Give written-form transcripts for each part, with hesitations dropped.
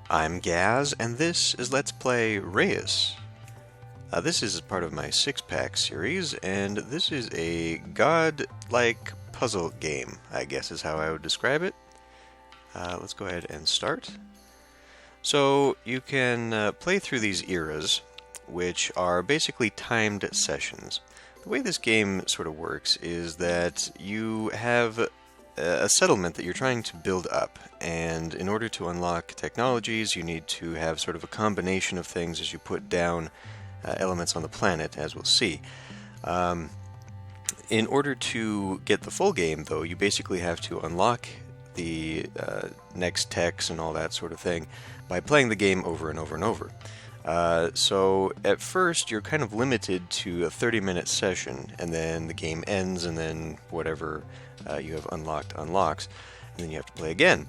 I'm Gaz, and this is Let's Play Reus. This is part of my six-pack series, and this is a god-like puzzle game, I guess is how I would describe it. Let's go ahead and start. So, you can play through these eras, which are basically timed sessions. The way this game sort of works is that you have a settlement that you're trying to build up, and in order to unlock technologies you need to have sort of a combination of things as you put down elements on the planet, as we'll see. In order to get the full game, though, you basically have to unlock the next techs and all that sort of thing by playing the game over and over and over. So at first you're kind of limited to a 30-minute session, and then the game ends, and then whatever you have unlocked unlocks, and then you have to play again.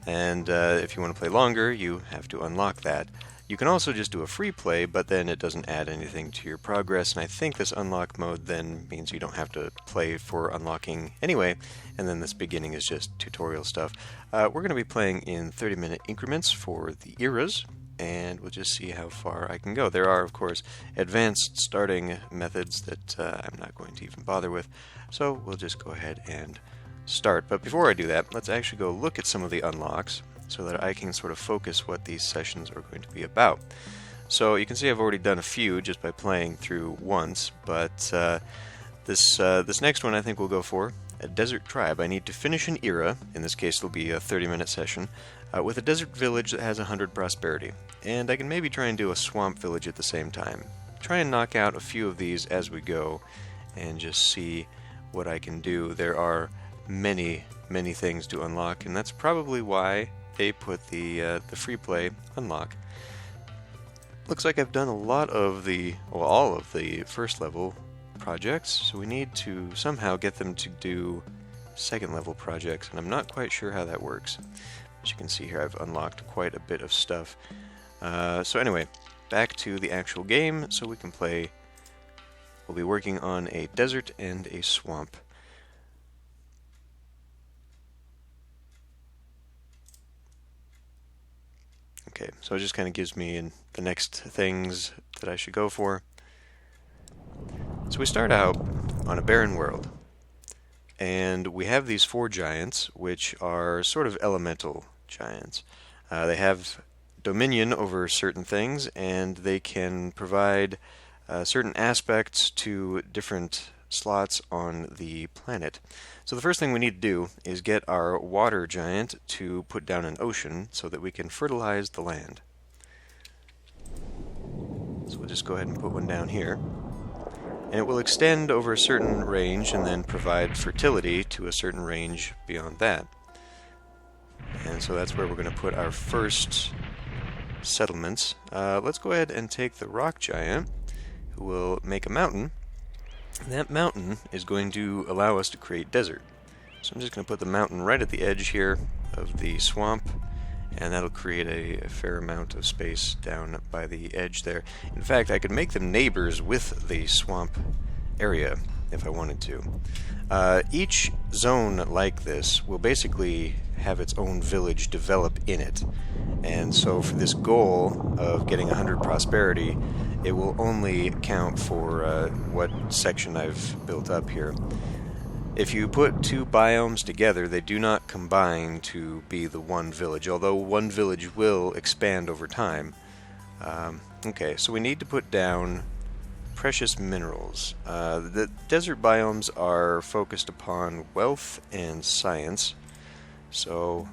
And if you want to play longer, you have to unlock that. You can also just do a free play, but then it doesn't add anything to your progress, and I think this unlock mode then means you don't have to play for unlocking anyway, and then this beginning is just tutorial stuff. We're going to be playing in 30-minute increments for the eras, and we'll just see how far I can go. There are, of course, advanced starting methods that I'm not going to even bother with, so we'll just go ahead and start. But before I do that, let's actually go look at some of the unlocks so that I can sort of focus what these sessions are going to be about. So you can see I've already done a few just by playing through once, but this next one I think we'll go for a desert tribe. I need to finish an era, in this case it'll be a 30-minute session, with a desert village that has 100 prosperity. And I can maybe try and do a swamp village at the same time. Try and knock out a few of these as we go and just see what I can do. There are many things to unlock, and that's probably why they put the free play unlock. Looks like I've done a lot of all of the first level projects, so we need to somehow get them to do second level projects, and I'm not quite sure how that works. As you can see here, I've unlocked quite a bit of stuff. So anyway, back to the actual game so we can play. We'll be working on a desert and a swamp. Okay, so it just kind of gives me the next things that I should go for. So we start out on a barren world, and we have these four giants, which are sort of elemental giants. They have dominion over certain things, and they can provide certain aspects to different slots on the planet. So the first thing we need to do is get our water giant to put down an ocean so that we can fertilize the land. So we'll just go ahead and put one down here. And it will extend over a certain range and then provide fertility to a certain range beyond that. And so that's where we're going to put our first settlements. Let's go ahead and take the rock giant, who will make a mountain. That mountain is going to allow us to create desert. So I'm just going to put the mountain right at the edge here of the swamp, and that'll create a fair amount of space down by the edge there. In fact, I could make them neighbors with the swamp area if I wanted to. Each zone like this will basically have its own village develop in it. And so for this goal of getting 100 prosperity, it will only count for what section I've built up here. If you put two biomes together, they do not combine to be the one village, although one village will expand over time. Okay, so we need to put down precious minerals. The desert biomes are focused upon wealth and science, so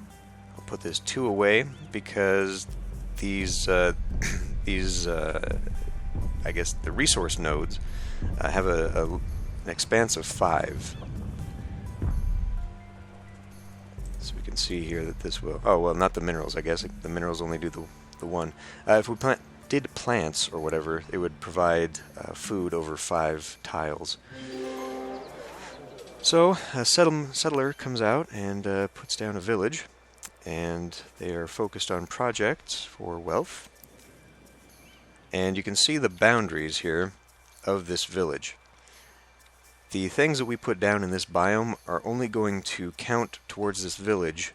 I'll put this 2 away because these I guess the resource nodes have an expanse of 5. So we can see here that this will... Oh, well, not the minerals, I guess. The minerals only do the 1. If we did plants or whatever, it would provide food over 5 tiles. So a settler comes out and puts down a village, and they are focused on projects for wealth. And you can see the boundaries here of this village. The things that we put down in this biome are only going to count towards this village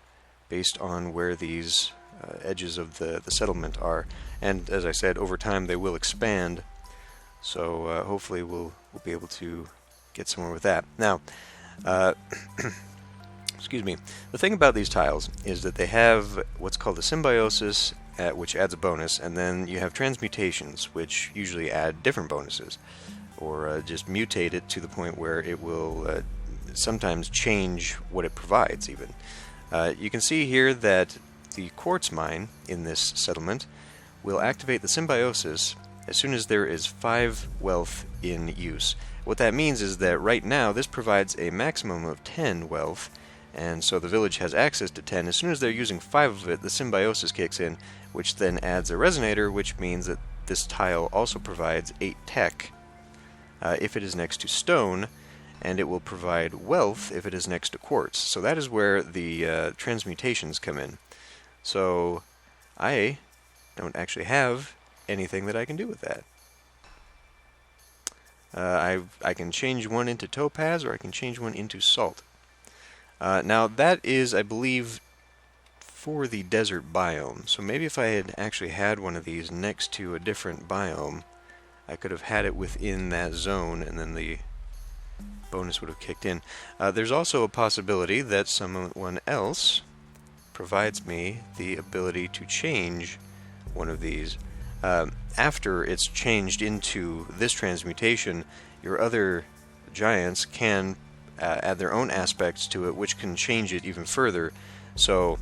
based on where these edges of the settlement are. And as I said, over time they will expand, so hopefully we'll be able to get somewhere with that. Now, excuse me, the thing about these tiles is that they have what's called a symbiosis, which adds a bonus, and then you have transmutations, which usually add different bonuses, or just mutate it to the point where it will sometimes change what it provides even. You can see here that the quartz mine in this settlement will activate the symbiosis as soon as there is 5 wealth in use. What that means is that right now this provides a maximum of 10 wealth, and so the village has access to 10. As soon as they're using 5 of it, the symbiosis kicks in, which then adds a resonator, which means that this tile also provides 8 tech if it is next to stone, and it will provide wealth if it is next to quartz. So that is where the transmutations come in. So I don't actually have anything that I can do with that. I can change one into topaz, or I can change one into salt. Now that is, I believe, for the desert biome. So maybe if I had actually had one of these next to a different biome, I could have had it within that zone, and then the bonus would have kicked in. There's also a possibility that someone else provides me the ability to change one of these. After it's changed into this transmutation, your other giants can add their own aspects to it, which can change it even further. So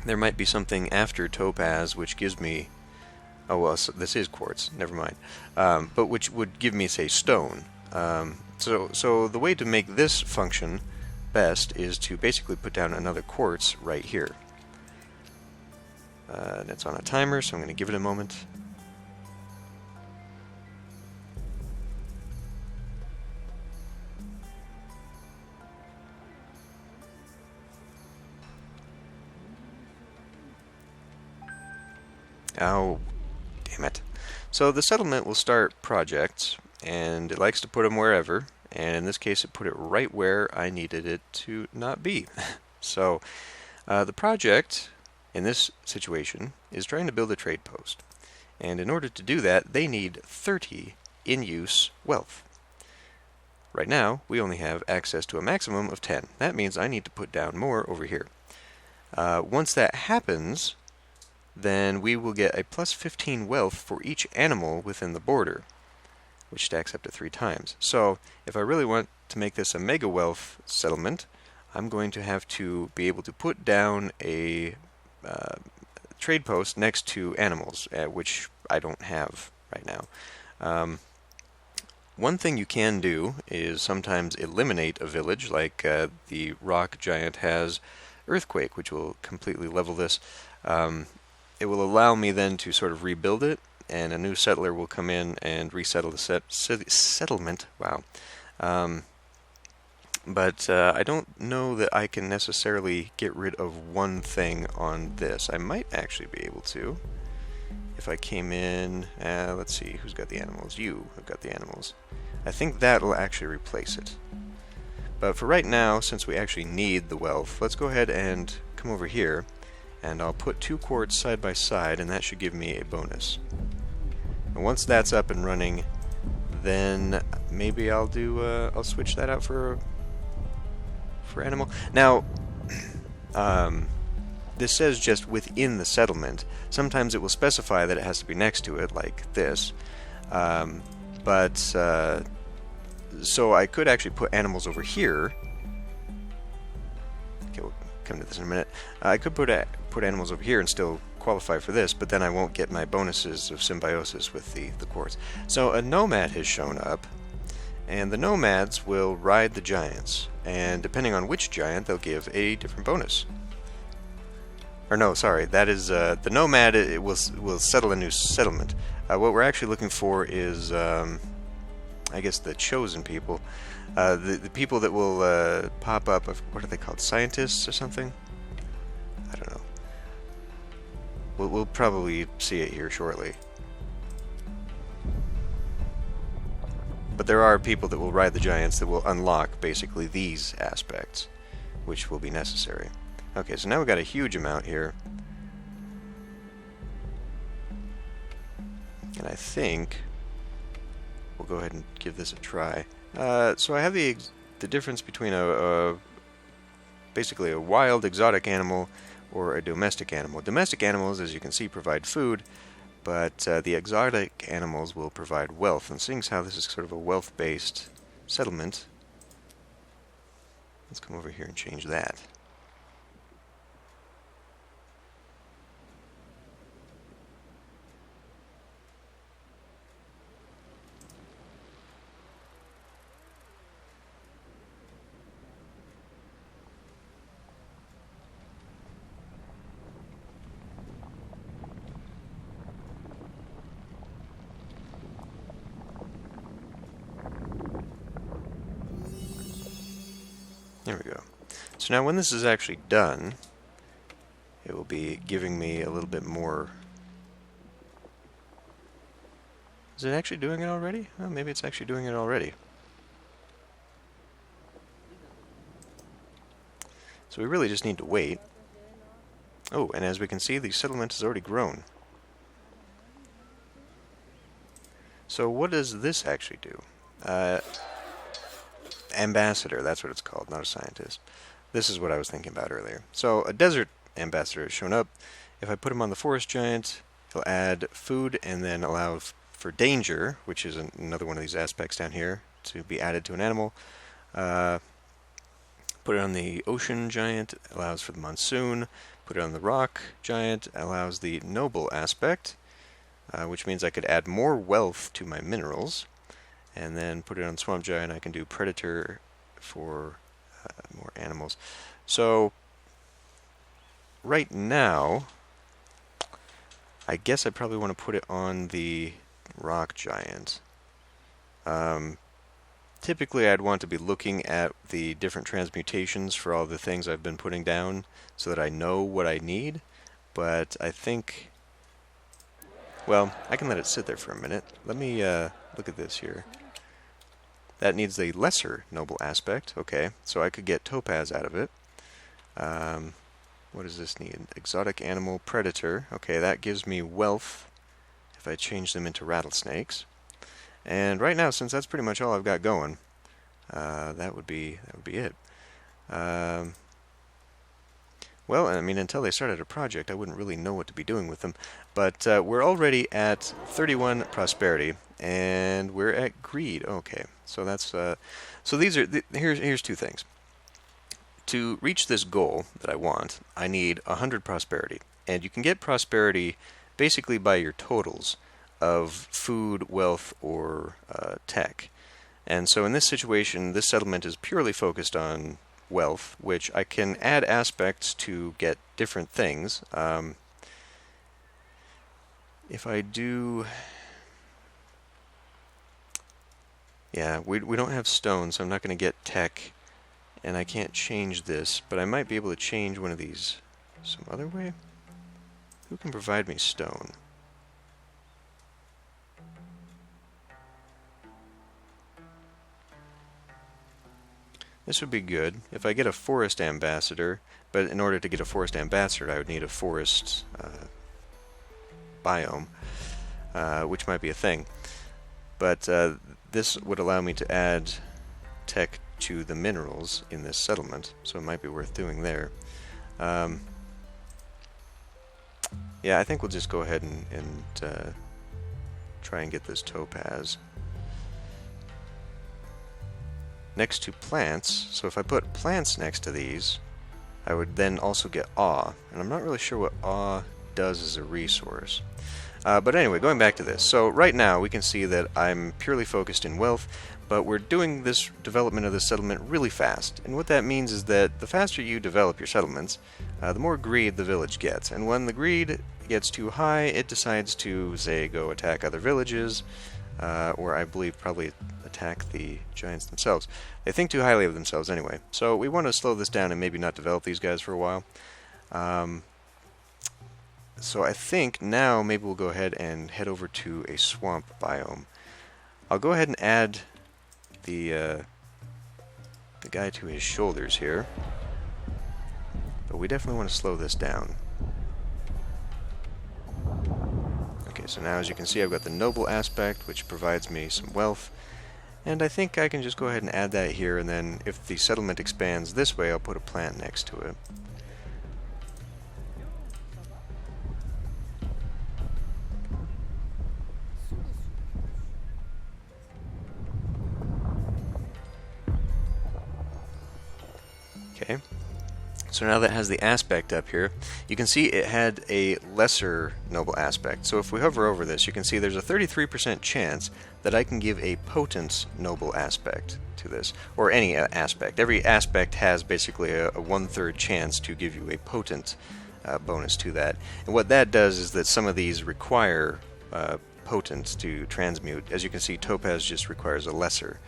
there might be something after topaz which gives me, oh well, so this is quartz, never mind, but which would give me, say, stone. So the way to make this function best is to basically put down another quartz right here. And it's on a timer, so I'm going to give it a moment. Oh, damn it. So the settlement will start projects, and it likes to put them wherever, and in this case it put it right where I needed it to not be. So the project in this situation is trying to build a trade post, and in order to do that they need 30 in-use wealth. Right now we only have access to a maximum of 10. That means I need to put down more over here. Once that happens, then we will get a plus 15 wealth for each animal within the border, which stacks up to 3 times. So if I really want to make this a mega wealth settlement, I'm going to have to be able to put down a trade post next to animals, which I don't have right now. One thing you can do is sometimes eliminate a village, like the rock giant has earthquake, which will completely level this. It will allow me then to sort of rebuild it, and a new settler will come in and resettle the settlement. Wow. But I don't know that I can necessarily get rid of one thing on this. I might actually be able to. If I came in, let's see, who's got the animals? You have got the animals. I think that'll actually replace it. But for right now, since we actually need the wealth, let's go ahead and come over here, and I'll put 2 quartz side by side, and that should give me a bonus. And once that's up and running, then maybe I'll do I'll switch that out for animal. Now, this says just within the settlement. Sometimes it will specify that it has to be next to it, like this. So I could actually put animals over here. Okay, we'll come to this in a minute. I could put animals over here and still qualify for this, but then I won't get my bonuses of symbiosis with the quartz. So a nomad has shown up, and the nomads will ride the giants, and depending on which giant, they'll give a different bonus. Or no, sorry, that is the nomad. It will settle a new settlement. What we're actually looking for is, I guess, the chosen people, the people that will pop up. What are they called? Scientists or something? I don't know. We'll probably see it here shortly. But there are people that will ride the giants that will unlock basically these aspects, which will be necessary. Okay, so now we've got a huge amount here. And I think we'll go ahead and give this a try. So I have the difference between basically a wild exotic animal or a domestic animal. Domestic animals, as you can see, provide food, but the exotic animals will provide wealth. And seeing as how this is sort of a wealth-based settlement, let's come over here and change that. There we go. So now when this is actually done, it will be giving me a little bit more. Is it actually doing it already? Well, maybe it's actually doing it already. So we really just need to wait. Oh, and as we can see, the settlement has already grown. So what does this actually do? Ambassador, that's what it's called, not a scientist. This is what I was thinking about earlier. So a desert ambassador has shown up. If I put him on the forest giant, he'll add food and then allow for danger, which is another one of these aspects down here, to be added to an animal. Put it on the ocean giant, allows for the monsoon. Put it on the rock giant, allows the noble aspect, which means I could add more wealth to my minerals. And then put it on swamp giant, I can do predator for more animals. So right now, I guess I probably want to put it on the rock giant. Typically I'd want to be looking at the different transmutations for all the things I've been putting down so that I know what I need, but I think, well, I can let it sit there for a minute. Let me look at this here. That needs the lesser noble aspect. Okay, so I could get topaz out of it. What does this need? Exotic animal predator. Okay, that gives me wealth if I change them into rattlesnakes. And right now, since that's pretty much all I've got going, that would be it. Well, I mean, until they started a project, I wouldn't really know what to be doing with them. But we're already at 31 prosperity, and we're at greed. Okay, so that's so these are here's two things. To reach this goal that I want, I need 100 prosperity, and you can get prosperity basically by your totals of food, wealth, or tech. And so in this situation, this settlement is purely focused on wealth, which I can add aspects to get different things. If I do, yeah, we don't have stone, so I'm not going to get tech, and I can't change this, but I might be able to change one of these some other way. Who can provide me stone? This would be good if I get a forest ambassador, but in order to get a forest ambassador I would need a forest biome, which might be a thing. But this would allow me to add tech to the minerals in this settlement, so it might be worth doing there. Yeah, I think we'll just go ahead and try and get this topaz. Next to plants, so if I put plants next to these, I would then also get awe, and I'm not really sure what awe does as a resource. But anyway, going back to this, so right now we can see that I'm purely focused in wealth, but we're doing this development of this settlement really fast, and what that means is that the faster you develop your settlements, the more greed the village gets, and when the greed gets too high, it decides to, say, go attack other villages, or I believe probably attack the giants themselves. They think too highly of themselves anyway. So we want to slow this down and maybe not develop these guys for a while. So I think now maybe we'll go ahead and head over to a swamp biome. I'll go ahead and add the guy to his shoulders here. But we definitely want to slow this down. Okay, So now, as you can see, I've got the noble aspect, which provides me some wealth. And I think I can just go ahead and add that here, and then if the settlement expands this way, I'll put a plant next to it. Okay. So now that has the aspect up here, you can see it had a lesser noble aspect. So if we hover over this, you can see there's a 33% chance that I can give a potent noble aspect to this, or any aspect. Every aspect has basically a 1/3 chance to give you a potent bonus to that. And what that does is that some of these require potent to transmute. As you can see, topaz just requires a lesser.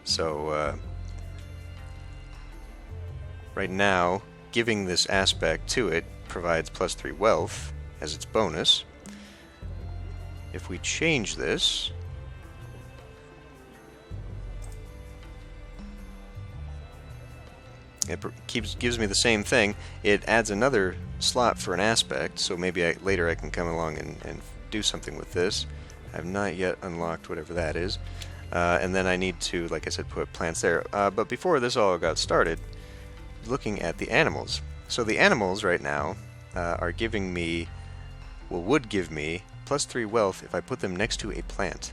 So right now, giving this aspect to it provides +3 wealth as its bonus. If we change this, it gives me the same thing. It adds another slot for an aspect, so maybe later I can come along and do something with this. I have not yet unlocked whatever that is. And then I need to, like I said, put plants there. But before this all got started, looking at the animals. So the animals right now are giving me, well, would give me +3 wealth if I put them next to a plant.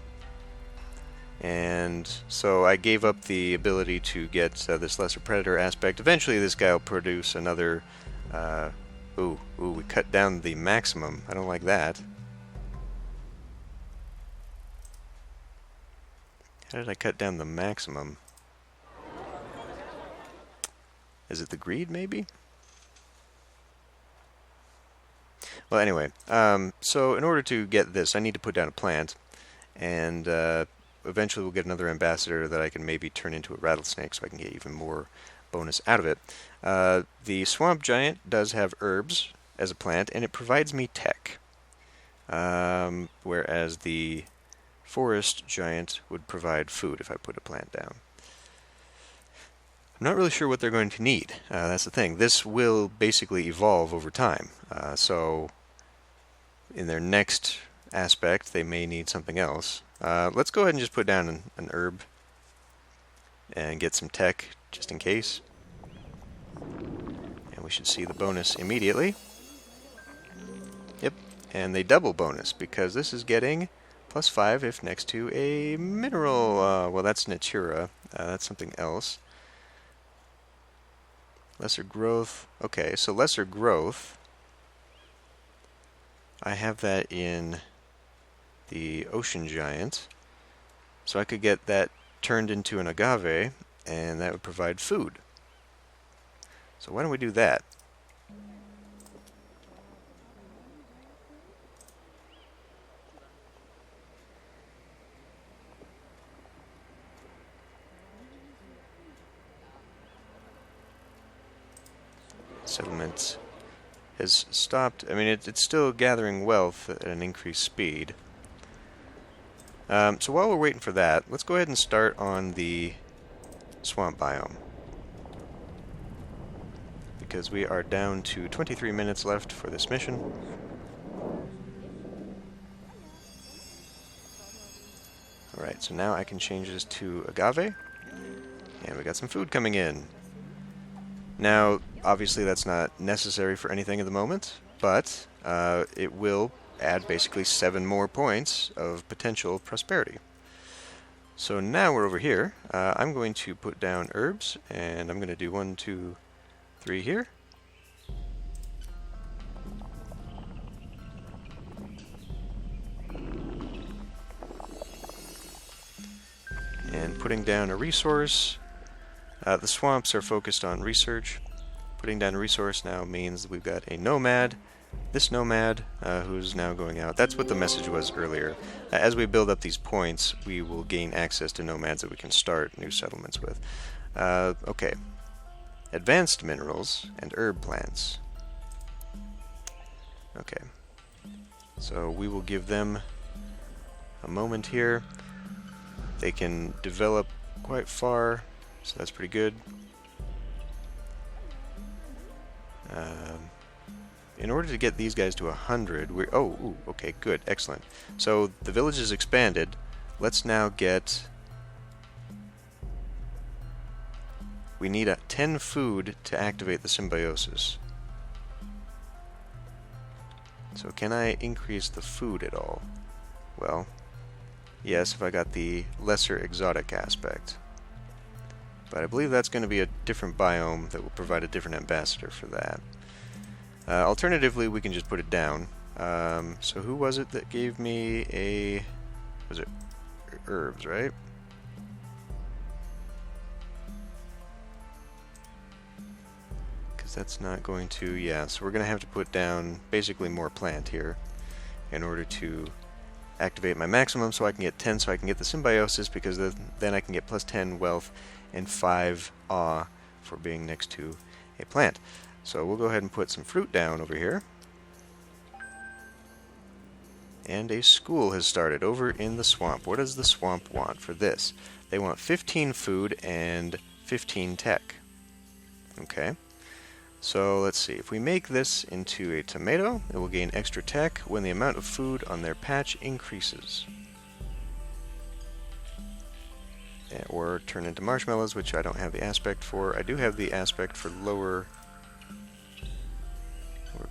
And so I gave up the ability to get this lesser predator aspect. Eventually this guy will produce another, we cut down the maximum. I don't like that. How did I cut down the maximum? Is it the greed, maybe? Well, anyway, so in order to get this, I need to put down a plant, and eventually we'll get another ambassador that I can maybe turn into a rattlesnake so I can get even more bonus out of it. The swamp giant does have herbs as a plant, and it provides me tech, whereas the forest giant would provide food if I put a plant down. I'm not really sure what they're going to need. That's the thing. This will basically evolve over time. So in their next aspect, they may need something else. Let's go ahead and just put down an herb and get some tech just in case. And we should see the bonus immediately. Yep, and they double bonus because this is getting +5 if next to a mineral. Well, that's Natura. That's something else. Lesser growth. Okay, so lesser growth. I have that in the ocean giant. So I could get that turned into an agave, and that would provide food. So why don't we do that? Settlement has stopped. I mean, it's still gathering wealth at an increased speed. So while we're waiting for that, let's go ahead and start on the swamp biome, because we are down to 23 minutes left for this mission. Alright, so now I can change this to agave, and we got some food coming in. Now, obviously that's not necessary for anything at the moment, but it will add basically 7 more points of potential prosperity. So now we're over here. I'm going to put down herbs, and I'm going to do 1, 2, 3 here. And putting down a resource. The swamps are focused on research. Putting down a resource now means that we've got a nomad. This nomad who's now going out. That's what the message was earlier. As we build up these points, we will gain access to nomads that we can start new settlements with. Okay. Advanced minerals and herb plants. Okay. So we will give them a moment here. They can develop quite far, so that's pretty good. in order to get these guys to 100, okay, good, excellent. So the village is expanded. Let's now get... We need 10 food to activate the symbiosis. So can I increase the food at all? Well, yes, if I got the lesser exotic aspect. But I believe that's going to be a different biome that will provide a different ambassador for that. Alternatively, we can just put it down. So who was it that gave me a... Was it herbs, right? Because that's not going to... Yeah, so we're going to have to put down basically more plant here in order to activate my maximum, so I can get 10, so I can get the symbiosis, because then I can get plus 10 wealth and 5 awe for being next to a plant. So we'll go ahead and put some fruit down over here. And a school has started over in the swamp. What does the swamp want for this? They want 15 food and 15 tech. Okay. So let's see. If we make this into a tomato, it will gain extra tech when the amount of food on their patch increases. Or turn into marshmallows, which I don't have the aspect for. I do have the aspect for lower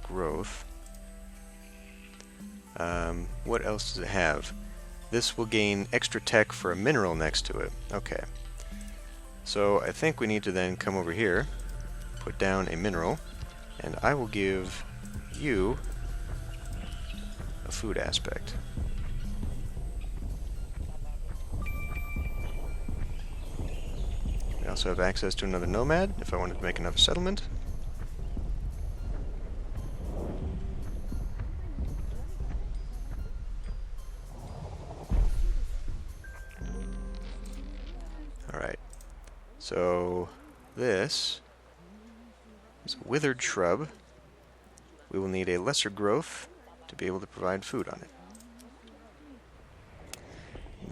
growth. What else does it have? This will gain extra tech for a mineral next to it. Okay. So I think we need to then come over here, put down a mineral, and I will give you a food aspect. We also have access to another nomad if I wanted to make another settlement. Alright, so this is a withered shrub. We will need a lesser growth to be able to provide food on it.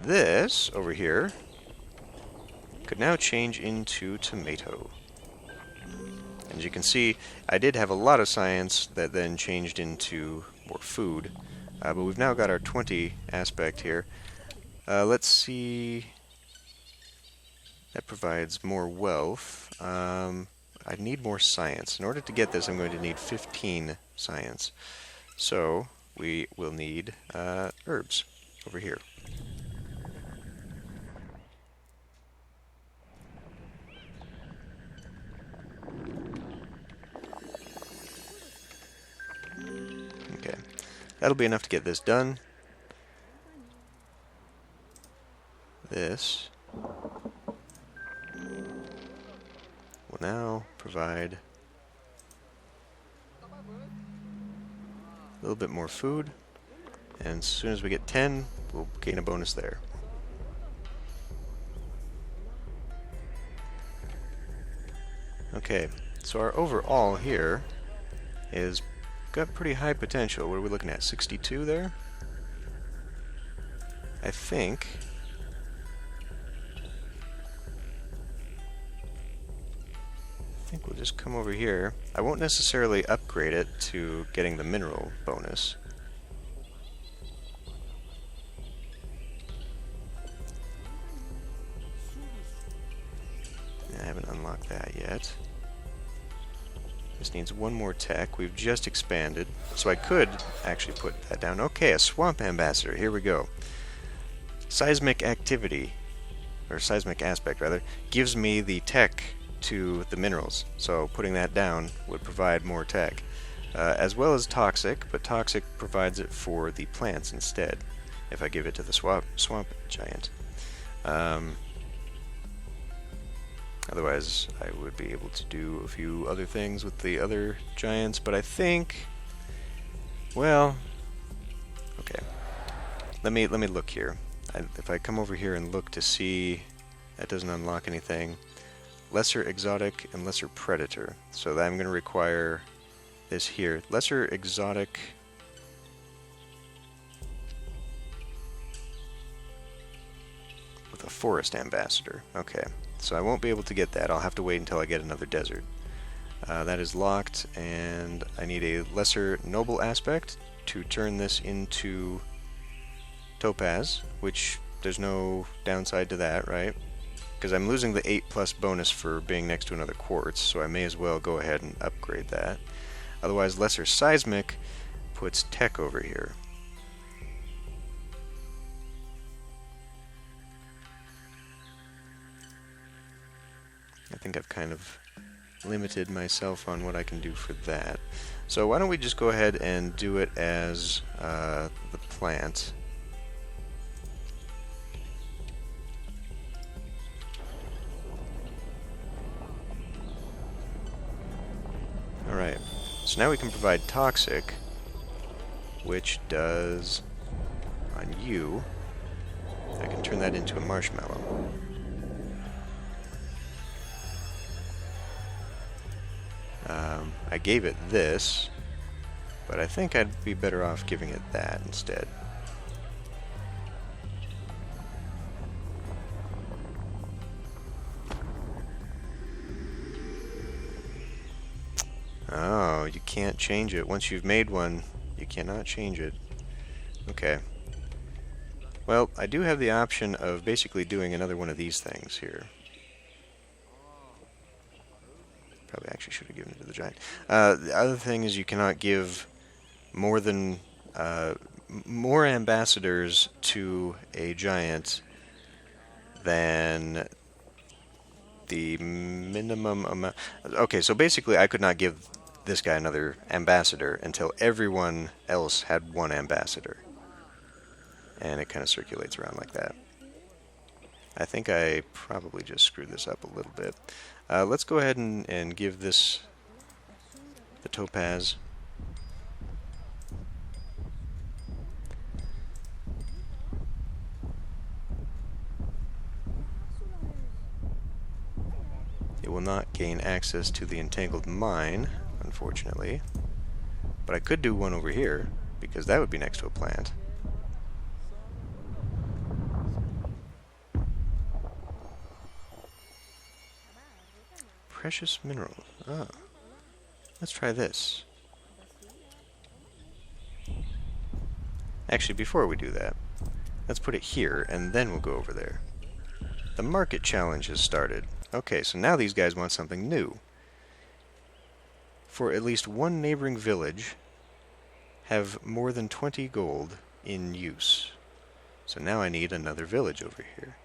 This over here could now change into tomato. And as you can see, I did have a lot of science that then changed into more food, but we've now got our 20 aspect here. Let's see... That provides more wealth. I need more science. In order to get this, I'm going to need 15 science. So we will need herbs over here. Okay, that'll be enough to get this done. This will now provide a little bit more food, and as soon as we get 10, we'll gain a bonus there. Okay, so our overall here is got pretty high potential. What are we looking at? 62 there? I think we'll just come over here. I won't necessarily upgrade it to getting the mineral bonus. I haven't unlocked that yet. This needs one more tech. We've just expanded, so I could actually put that down. Okay, a swamp ambassador. Here we go. Seismic activity, or seismic aspect rather, gives me the tech to the minerals, so putting that down would provide more tech, as well as toxic, but toxic provides it for the plants instead if I give it to the swamp giant. Otherwise I would be able to do a few other things with the other giants, but I think, well, okay, let me look here. If I come over here and look to see, that doesn't unlock anything. Lesser exotic and lesser predator. So I'm going to require this here. Lesser exotic. With a forest ambassador. Okay. So I won't be able to get that. I'll have to wait until I get another desert. That is locked, and I need a lesser noble aspect to turn this into topaz, which there's no downside to that, right? Because I'm losing the 8+ bonus for being next to another quartz, so I may as well go ahead and upgrade that. Otherwise, lesser seismic puts tech over here. I think I've kind of limited myself on what I can do for that. So why don't we just go ahead and do it as the plant. Alright, so now we can provide toxic, which does on you. I can turn that into a marshmallow. I gave it this, but I think I'd be better off giving it that instead. Oh, you can't change it. Once you've made one, you cannot change it. Okay. Well, I do have the option of basically doing another one of these things here. Probably actually should have given it to the giant. The other thing is you cannot give more than more ambassadors to a giant than the minimum amount. Okay, so basically I could not give this guy another ambassador until everyone else had one ambassador. And it kind of circulates around like that. I think I probably just screwed this up a little bit. Let's go ahead and give this the topaz. It will not gain access to the entangled mine, unfortunately. But I could do one over here, because that would be next to a plant. Precious mineral. Ah. Let's try this. Actually, before we do that, let's put it here, and then we'll go over there. The market challenge has started. Okay, so now these guys want something new. For at least one neighboring village, have more than 20 gold in use. So now I need another village over here.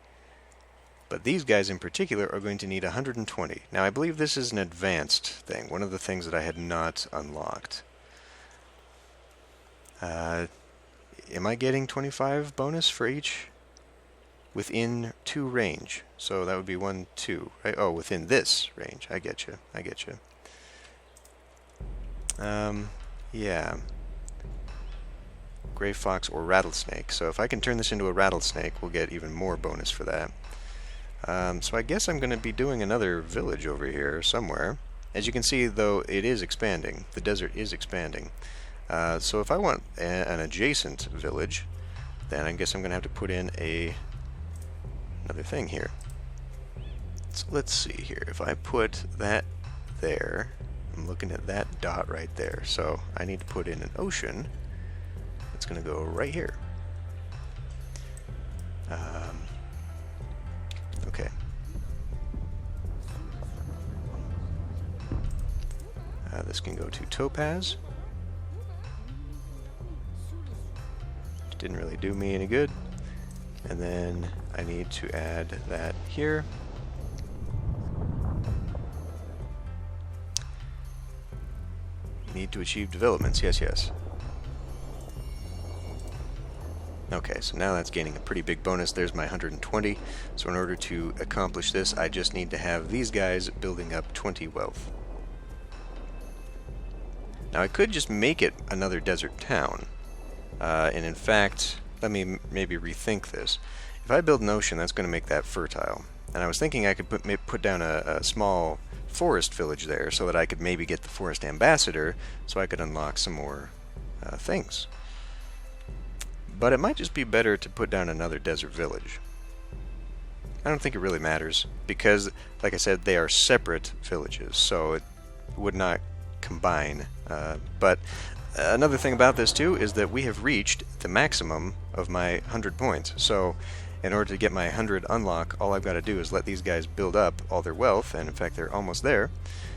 But these guys in particular are going to need 120. Now I believe this is an advanced thing, one of the things that I had not unlocked. Am I getting 25 bonus for each? Within 2 range. So that would be 1, 2. Right? Oh, within this range. I get you. I get you. Yeah. Gray fox or rattlesnake. So if I can turn this into a rattlesnake, we'll get even more bonus for that. So I guess I'm going to be doing another village over here somewhere. As you can see, though, it is expanding. The desert is expanding. So if I want an adjacent village, then I guess I'm going to have to put in another thing here. So let's see here. If I put that there, I'm looking at that dot right there. So I need to put in an ocean. It's going to go right here. Okay. This can go to topaz. Which didn't really do me any good. And then I need to add that here. Need to achieve developments. Yes, yes. Okay, so now that's gaining a pretty big bonus. There's my 120. So in order to accomplish this, I just need to have these guys building up 20 wealth. Now I could just make it another desert town. And in fact, let me maybe rethink this. If I build an ocean, that's going to make that fertile. And I was thinking I could put down a small forest village there so that I could maybe get the forest ambassador so I could unlock some more things. But it might just be better to put down another desert village. I don't think it really matters because, like I said, they are separate villages, so would not combine. But another thing about this too is that we have reached the maximum of my 100 points. So in order to get my 100 unlock, all I've got to do is let these guys build up all their wealth, and in fact they're almost there.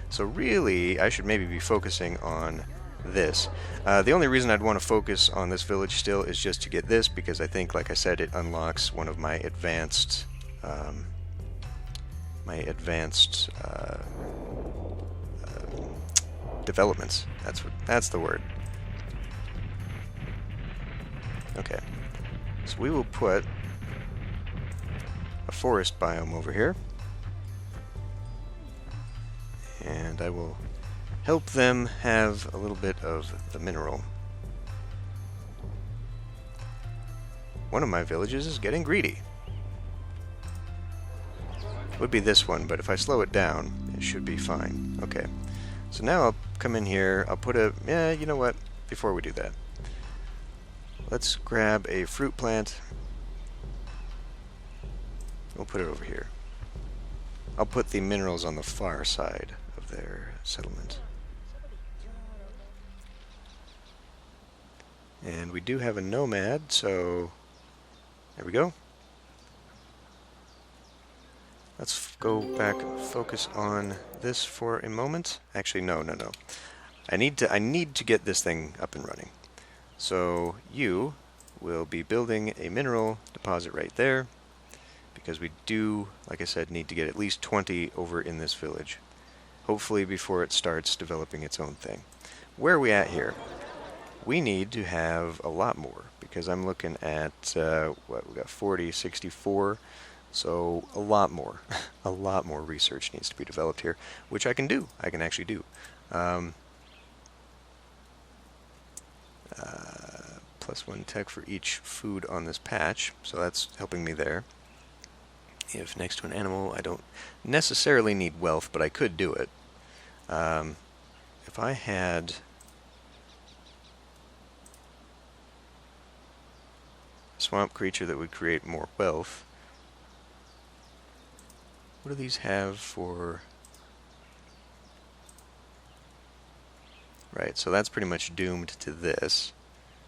So really, I should maybe be focusing on this. The only reason I'd want to focus on this village still is just to get this, because I think, like I said, it unlocks one of my advanced developments. That's the word. Okay, so we will put a forest biome over here, and I will help them have a little bit of the mineral. One of my villages is getting greedy. Would be this one, but if I slow it down, it should be fine. Okay, so now I'll come in here, I'll put a, you know what, before we do that, let's grab a fruit plant. We'll put it over here. I'll put the minerals on the far side of their settlement. And we do have a nomad, so there we go. Let's go back and focus on this for a moment. Actually, no. I need to get this thing up and running. So you will be building a mineral deposit right there, because we do, like I said, need to get at least 20 over in this village, hopefully before it starts developing its own thing. Where are we at here? We need to have a lot more, because I'm looking at, what, we got 40, 64, so a lot more. A lot more research needs to be developed here, which I can do. I can actually do. +1 tech for each food on this patch, so that's helping me there. If next to an animal, I don't necessarily need wealth, but I could do it. If I had a swamp creature that would create more wealth, what do these have for? Right, so that's pretty much doomed to this.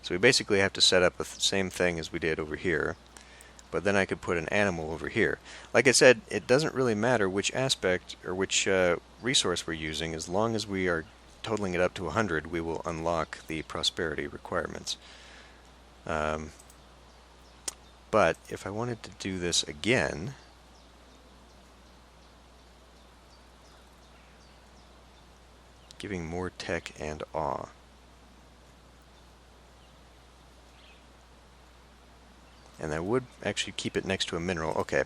So we basically have to set up the same thing as we did over here, but then I could put an animal over here. Like I said, it doesn't really matter which aspect or which resource we're using. As long as we are totaling it up to 100, we will unlock the prosperity requirements. But if I wanted to do this again, giving more tech and awe. And I would actually keep it next to a mineral. Okay,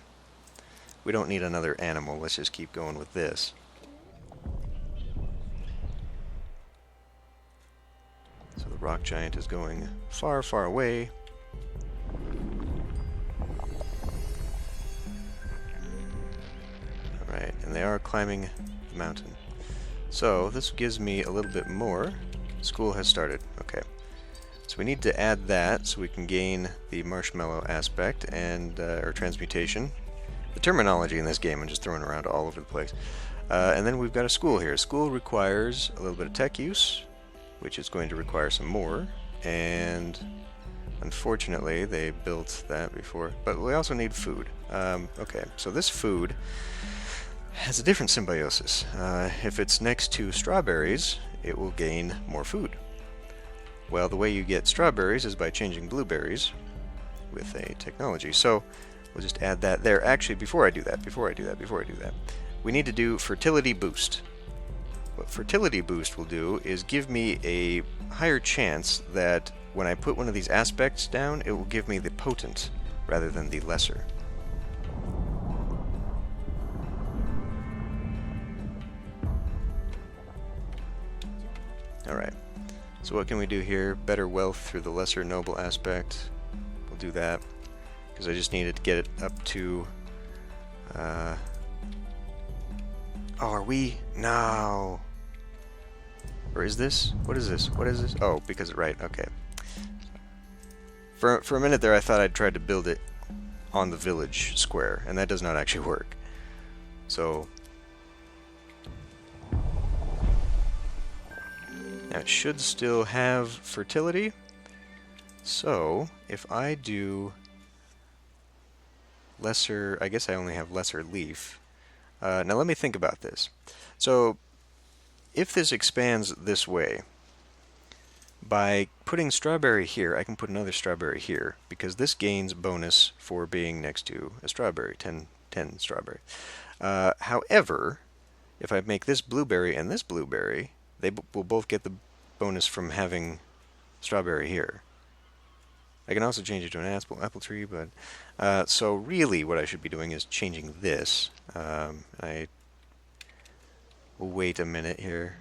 we don't need another animal. Let's just keep going with this. So the rock giant is going far, far away. Alright, and they are climbing the mountain. So this gives me a little bit more. School has started. Okay. So we need to add that so we can gain the marshmallow aspect and or transmutation. The terminology in this game I'm just throwing around all over the place. And then we've got a school here. School requires a little bit of tech use, which is going to require some more. And unfortunately, they built that before. But we also need food. Okay, so this food has a different symbiosis. If it's next to strawberries, it will gain more food. Well, the way you get strawberries is by changing blueberries with a technology. So we'll just add that there. Actually, before I do that, we need to do fertility boost. What fertility boost will do is give me a higher chance that when I put one of these aspects down, it will give me the potent rather than the lesser. Alright, so what can we do here? Better wealth through the lesser noble aspect. We'll do that, because I just needed to get it up to... Oh, are we? No! Or is this? What is this? What is this? Oh, because, right, okay. For a minute there I thought I'd tried to build it on the village square, and that does not actually work. So... Now it should still have fertility. So if I do lesser, I guess I only have lesser leaf. Now let me think about this. So if this expands this way, by putting strawberry here, I can put another strawberry here, because this gains bonus for being next to a strawberry, 10 strawberry. However, if I make this blueberry and this blueberry, they will both get the bonus from having strawberry here. I can also change it to an apple tree, but so really what I should be doing is changing this. I will wait a minute here.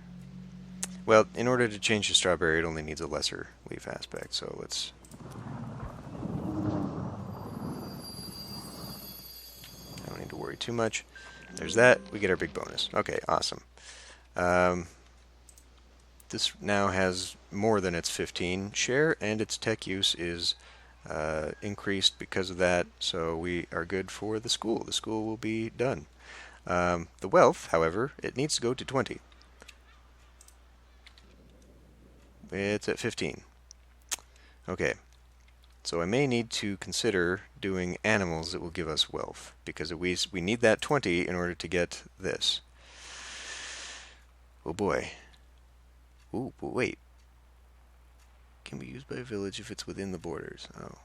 Well, in order to change the strawberry, it only needs a lesser leaf aspect, so let's... I don't need to worry too much. There's that. We get our big bonus. Okay, awesome. This now has more than its 15 share, and its tech use is increased because of that, so we are good for the school. The school will be done. The wealth, however, it needs to go to 20. It's at 15. Okay, so I may need to consider doing animals that will give us wealth, because we need that 20 in order to get this. Oh boy. Ooh, but wait. Can be used by a village if it's within the borders. Oh,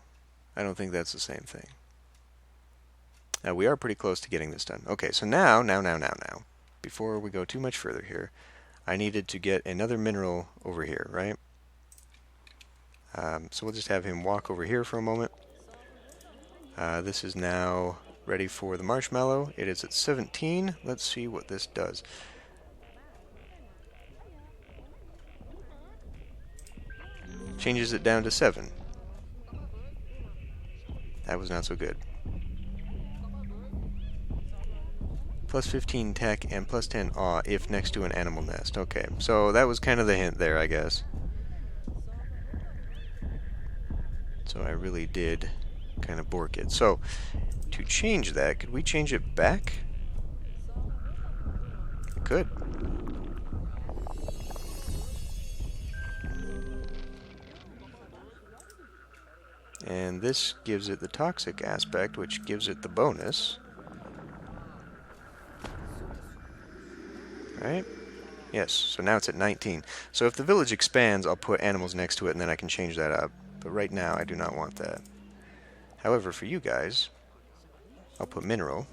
I don't think that's the same thing. Now, we are pretty close to getting this done. Okay, so now, before we go too much further here, I needed to get another mineral over here, right? So we'll just have him walk over here for a moment. This is now ready for the marshmallow. It is at 17. Let's see what this does. Changes it down to 7. That was not so good. Plus 15 tech and plus 10 awe if next to an animal nest. Okay, so that was kind of the hint there, I guess. So I really did kind of bork it. So to change that, could we change it back? We could. And this gives it the toxic aspect, which gives it the bonus. Right? Yes, so now it's at 19. So if the village expands, I'll put animals next to it, and then I can change that up. But right now, I do not want that. However, for you guys, I'll put mineral.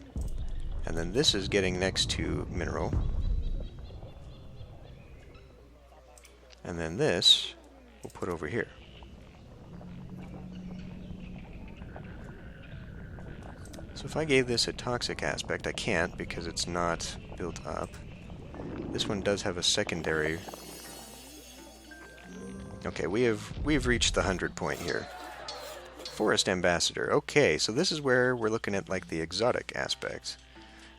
And then this is getting next to mineral. And then this, we'll put over here. So if I gave this a toxic aspect, I can't because it's not built up. This one does have a secondary. Okay, we've reached the 100 point here. Forest Ambassador. Okay, so this is where we're looking at like the exotic aspects,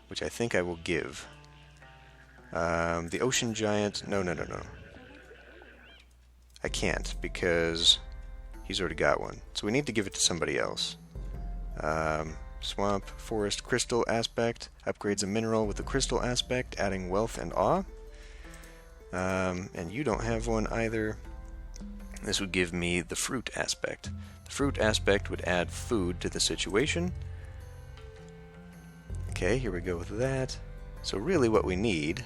which I think I will give. The Ocean Giant. No. I can't because he's already got one. So we need to give it to somebody else. Swamp, Forest, Crystal aspect. Upgrades a mineral with the Crystal aspect, adding wealth and awe. And you don't have one either. This would give me the Fruit aspect. The Fruit aspect would add food to the situation. Okay, here we go with that. So really what we need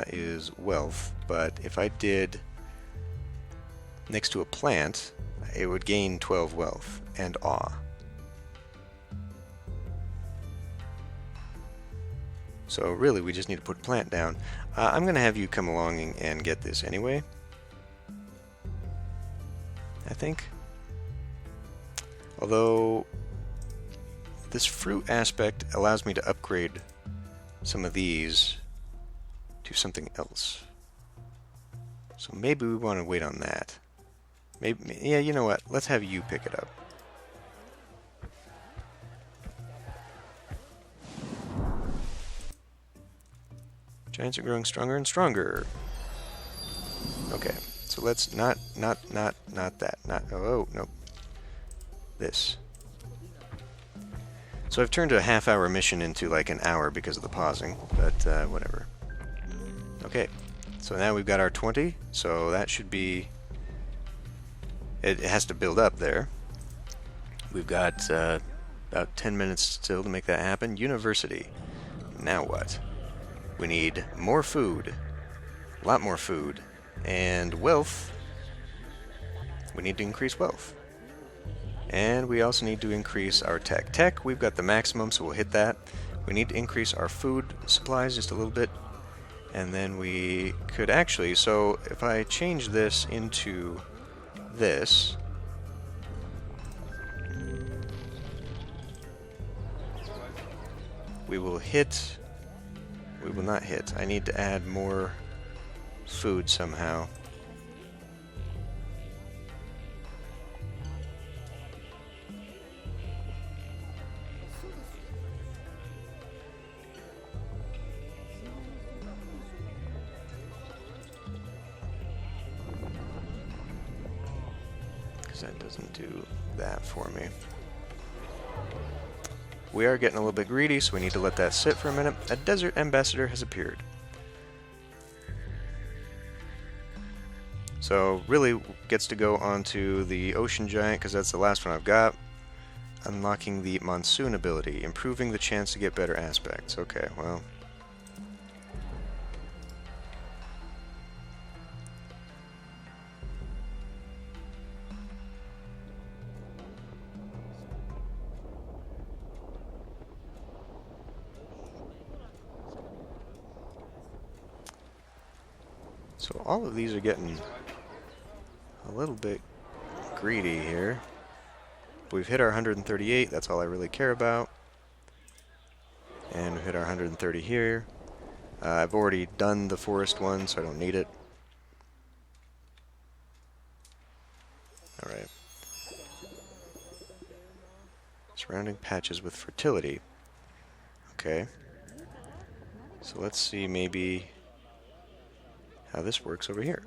is wealth, but if I did next to a plant, it would gain 12 wealth and awe. So really, we just need to put plant down. I'm going to have you come along and get this anyway. I think. Although, this fruit aspect allows me to upgrade some of these to something else. So maybe we want to wait on that. Maybe, yeah, you know what? Let's have you pick it up. Giants are growing stronger and stronger. Okay, so let's not that. Oh, no. This. So I've turned a half-hour mission into like an hour because of the pausing, but whatever. Okay, So now we've got our 20, so that should be... It has to build up there. We've got about 10 minutes still to make that happen. University. Now what? We need more food. A lot more food. And wealth. We need to increase wealth. And we also need to increase our tech. Tech, we've got the maximum, so we'll hit that. We need to increase our food supplies just a little bit. And then we could actually, so if I change this into this, we will not hit. I need to add more food somehow. That doesn't do that for me. We are getting a little bit greedy, so we need to let that sit for a minute. A desert ambassador has appeared. So really gets to go onto the ocean giant, because that's the last one I've got. Unlocking the monsoon ability, improving the chance to get better aspects. Okay, well... So all of these are getting a little bit greedy here. We've hit our 138, that's all I really care about. And we hit our 130 here. I've already done the forest one, so I don't need it. Alright. Surrounding patches with fertility. Okay. So let's see maybe how this works over here.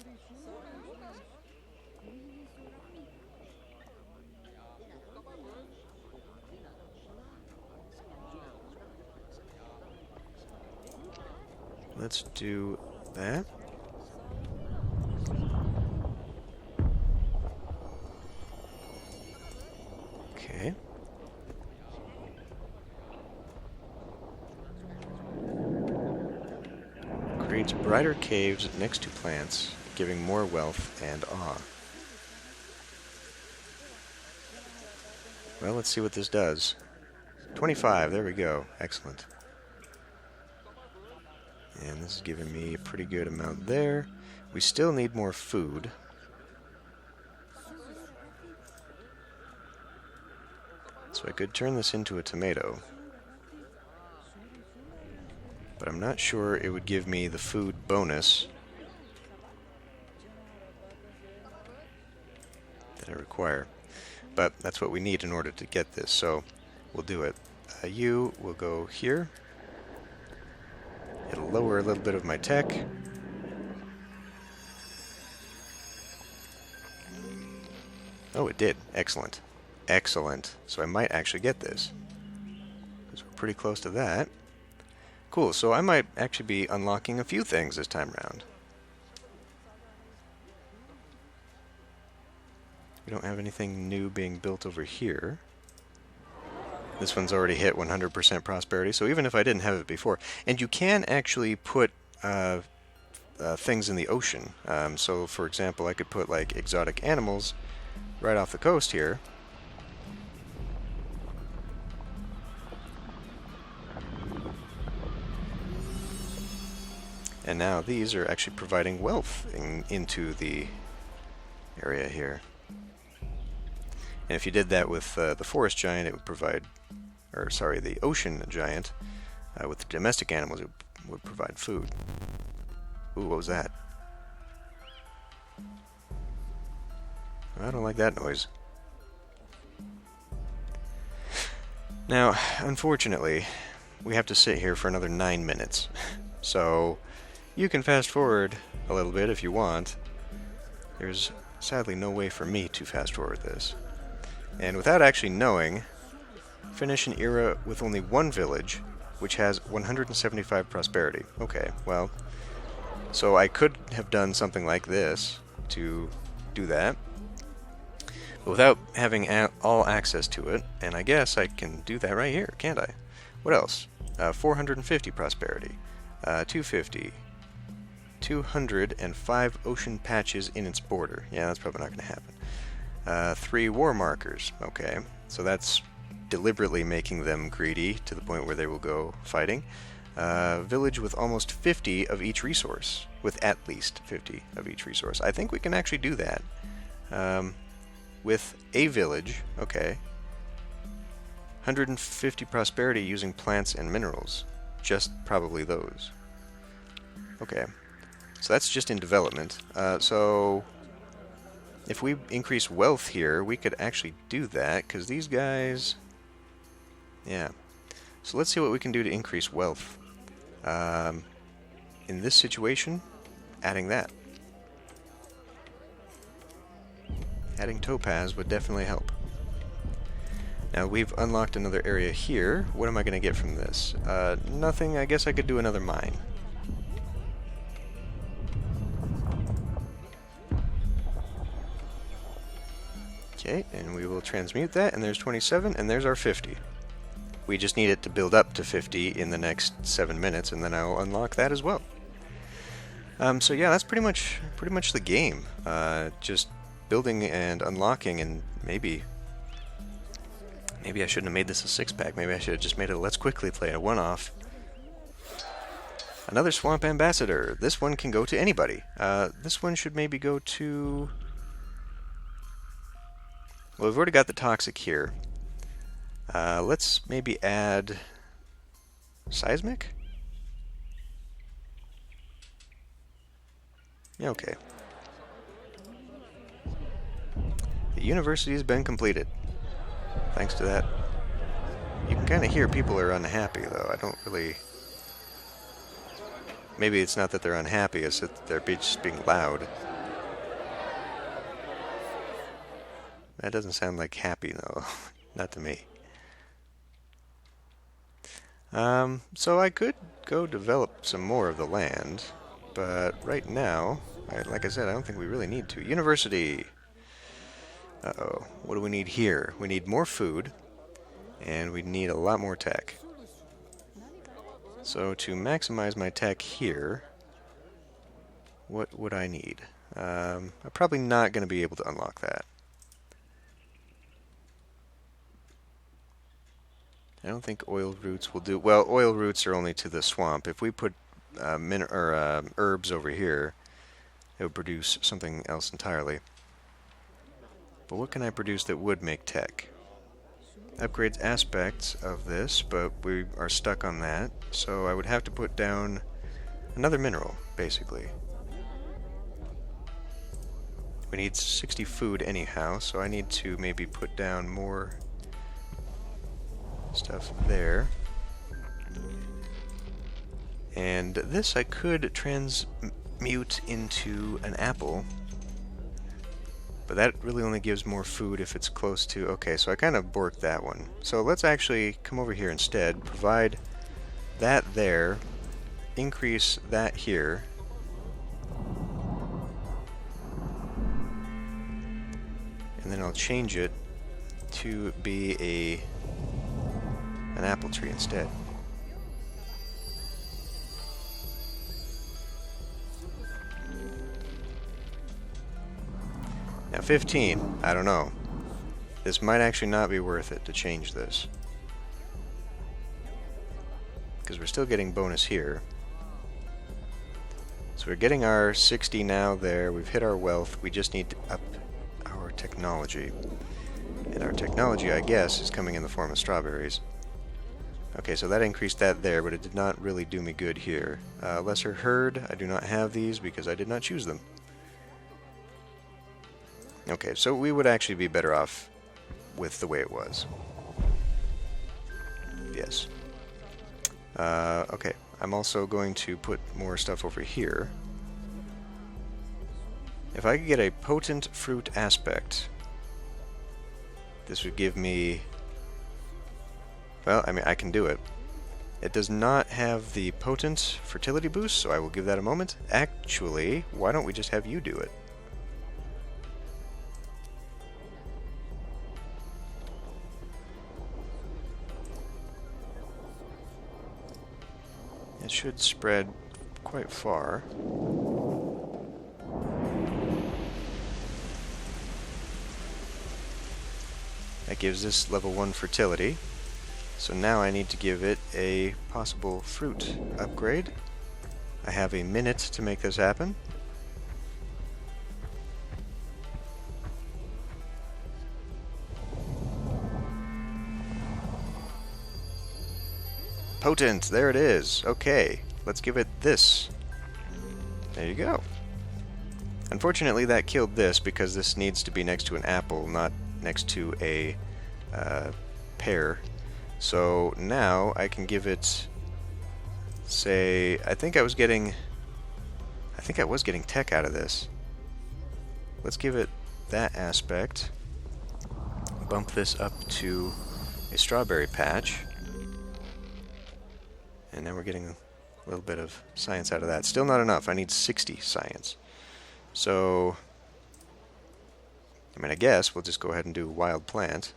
Let's do that. Okay. Creates brighter caves next to plants, giving more wealth and awe. Well, let's see what this does. 25, there we go. Excellent. And this is giving me a pretty good amount there. We still need more food. So I could turn this into a tomato. But I'm not sure it would give me the food bonus that I require. But that's what we need in order to get this, so we'll do it. You will go here. It'll lower a little bit of my tech. Oh, it did. Excellent. Excellent. So I might actually get this, because we're pretty close to that. Cool, so I might actually be unlocking a few things this time around. We don't have anything new being built over here. This one's already hit 100% prosperity, so even if I didn't have it before. And you can actually put things in the ocean. So, for example, I could put, like, exotic animals right off the coast here. And now these are actually providing wealth into the area here. And if you did that with the forest giant, it would provide, or sorry, the ocean giant, with the domestic animals, it would provide food. Ooh, what was that? I don't like that noise. Now, unfortunately, we have to sit here for another 9 minutes. So, you can fast forward a little bit if you want. There's sadly no way for me to fast forward this. And without actually knowing, finish an era with only one village, which has 175 prosperity. Okay, well, So I could have done something like this to do that, but without having all access to it, and I guess I can do that right here, can't I? What else? 450 prosperity, 250, 205 ocean patches in its border. Yeah, that's probably not going to happen. 3 war markers. Okay, so that's deliberately making them greedy to the point where they will go fighting. Village with almost 50 of each resource, with at least 50 of each resource. I think we can actually do that. With a village, okay. 150 prosperity using plants and minerals. Just probably those. Okay. So that's just in development. So if we increase wealth here, we could actually do that, because these guys... Yeah. So let's see what we can do to increase wealth. In this situation, adding that. Adding topaz would definitely help. Now we've unlocked another area here. What am I going to get from this? Nothing. I guess I could do another mine. Okay, and we will transmute that, and there's 27, and there's our 50. We just need it to build up to 50 in the next 7 minutes, and then I'll unlock that as well. So yeah, that's pretty much the game. Just building and unlocking, and maybe I shouldn't have made this a 6-pack. Maybe I should have just made it a Let's Quickly Play, a one-off. Another Swamp Ambassador. This one can go to anybody. This one should maybe go to... Well, we've already got the Toxic here. Let's maybe add Seismic? Yeah, okay. The university has been completed. Thanks to that. You can kind of hear people are unhappy, though. I don't really... Maybe it's not that they're unhappy, it's that they're just being loud. That doesn't sound like happy, though. Not to me. So I could go develop some more of the land, but right now, like I said, I don't think we really need to. University! Uh-oh. What do we need here? We need more food, and we need a lot more tech. So to maximize my tech here, what would I need? I'm probably not going to be able to unlock that. I don't think oil roots will do... Well, oil roots are only to the swamp. If we put herbs over here, it would produce something else entirely. But what can I produce that would make tech? Upgrades aspects of this, but we are stuck on that. So I would have to put down another mineral, basically. We need 60 food anyhow, so I need to maybe put down more stuff there. And this I could transmute into an apple, but that really only gives more food if it's close to... Okay, so I kind of borked that one. So let's actually come over here instead, provide that there, increase that here, and then I'll change it to be an apple tree instead. Now 15, I don't know. This might actually not be worth it to change this, because we're still getting bonus here. So we're getting our 60 now there, we've hit our wealth, we just need to up our technology. And our technology, I guess, is coming in the form of strawberries. Okay, so that increased that there, but it did not really do me good here. Lesser herd, I do not have these because I did not choose them. Okay, so we would actually be better off with the way it was. Yes. Okay, I'm also going to put more stuff over here. If I could get a potent fruit aspect, this would give me... Well, I mean, I can do it. It does not have the potent fertility boost, so I will give that a moment. Actually, why don't we just have you do it? It should spread quite far. That gives this level 1 fertility. So now I need to give it a possible fruit upgrade. I have a minute to make this happen. Potent, there it is. Okay, let's give it this. There you go. Unfortunately, that killed this because this needs to be next to an apple, not next to a pear. So now I can give it, say, I think I was getting tech out of this. Let's give it that aspect. Bump this up to a strawberry patch. And now we're getting a little bit of science out of that. Still not enough. I need 60 science. So, I mean, I guess we'll just go ahead and do wild plant.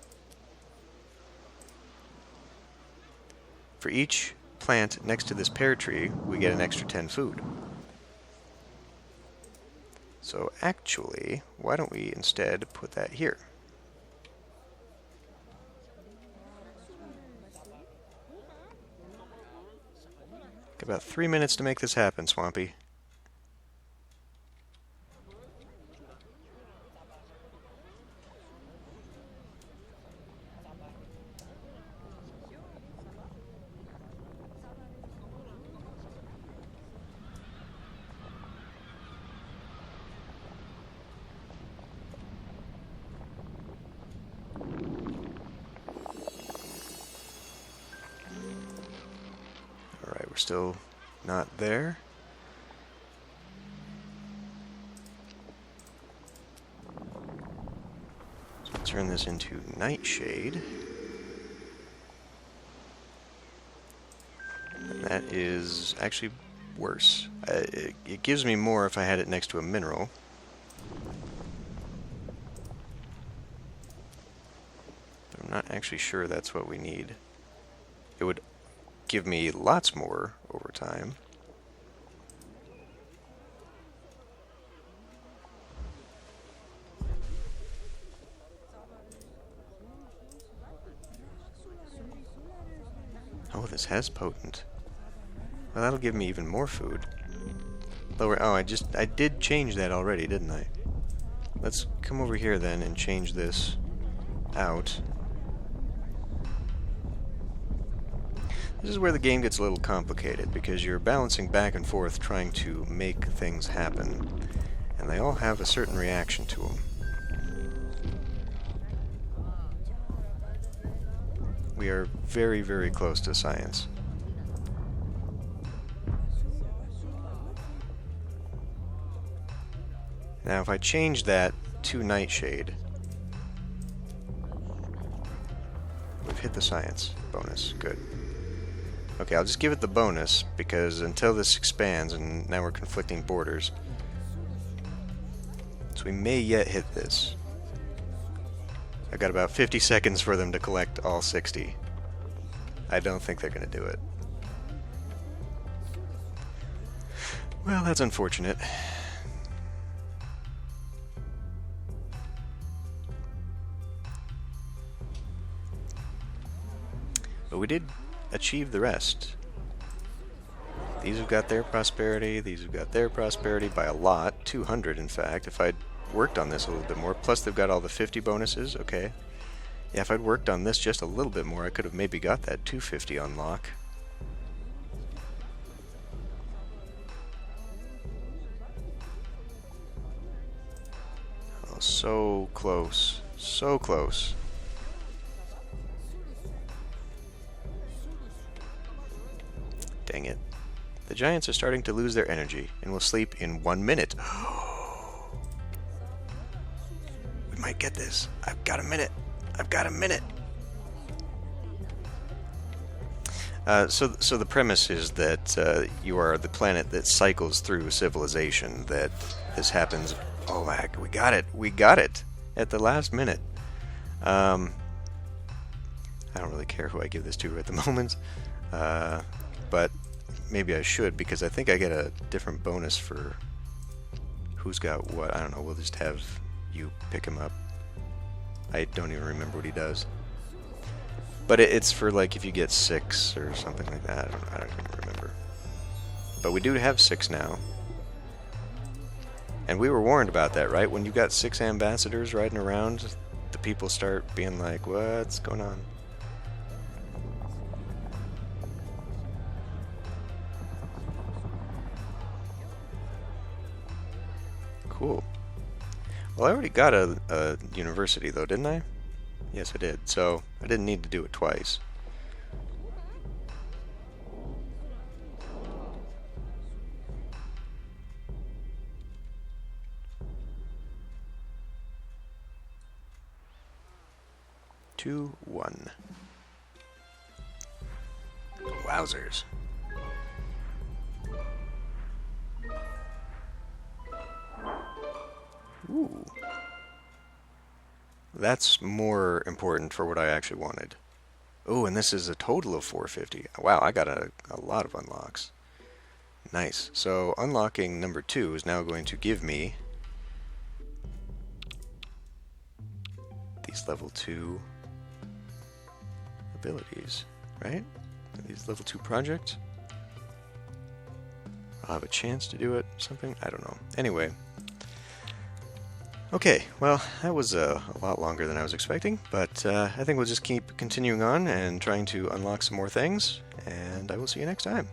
For each plant next to this pear tree, we get an extra 10 food. So actually, why don't we instead put that here? Got about 3 minutes to make this happen, Swampy. We're still not there. So we'll turn this into Nightshade. And that is actually worse. It gives me more if I had it next to a mineral. But I'm not actually sure that's what we need. It would give me lots more over time. Oh, this has potent. Well, that'll give me even more food. Lower. Oh, I did change that already, didn't I? Let's come over here then and change this out. This is where the game gets a little complicated, because you're balancing back and forth trying to make things happen, and they all have a certain reaction to them. We are very, very close to science. Now if I change that to Nightshade, we've hit the science bonus. Good. Okay, I'll just give it the bonus, because until this expands, and now we're conflicting borders, so we may yet hit this. I've got about 50 seconds for them to collect all 60. I don't think they're going to do it. Well, that's unfortunate. But we did achieve the rest. These have got their prosperity, these have got their prosperity by a lot, 200 in fact. If I'd worked on this a little bit more, plus they've got all the 50 bonuses, okay. Yeah, if I'd worked on this just a little bit more, I could have maybe got that 250 unlock. Oh, so close, so close. Dang it. The giants are starting to lose their energy and will sleep in 1 minute. We might get this. I've got a minute. I've got a minute. So the premise is that you are the planet that cycles through civilization. That this happens. Oh my! We got it! We got it at the last minute. I don't really care who I give this to at the moment, but maybe I should because I think I get a different bonus for who's got what. I don't know. We'll just have you pick him up. I don't even remember what he does. But it's for like if you get 6 or something like that. I don't even remember. But we do have 6 now. And we were warned about that, right? When you got 6 ambassadors riding around, the people start being like, what's going on? Cool. Well, I already got a university though, didn't I? Yes, I did. So I didn't need to do it twice. Two, one. Wowzers. Ooh. That's more important for what I actually wanted. Oh, and this is a total of 450. Wow, I got a lot of unlocks. Nice. So unlocking number 2 is now going to give me these level 2 abilities, right? These level 2 projects. I'll have a chance to do it. Something? I don't know. Anyway. Okay, well, that was a lot longer than I was expecting, but I think we'll just keep continuing on and trying to unlock some more things, and I will see you next time.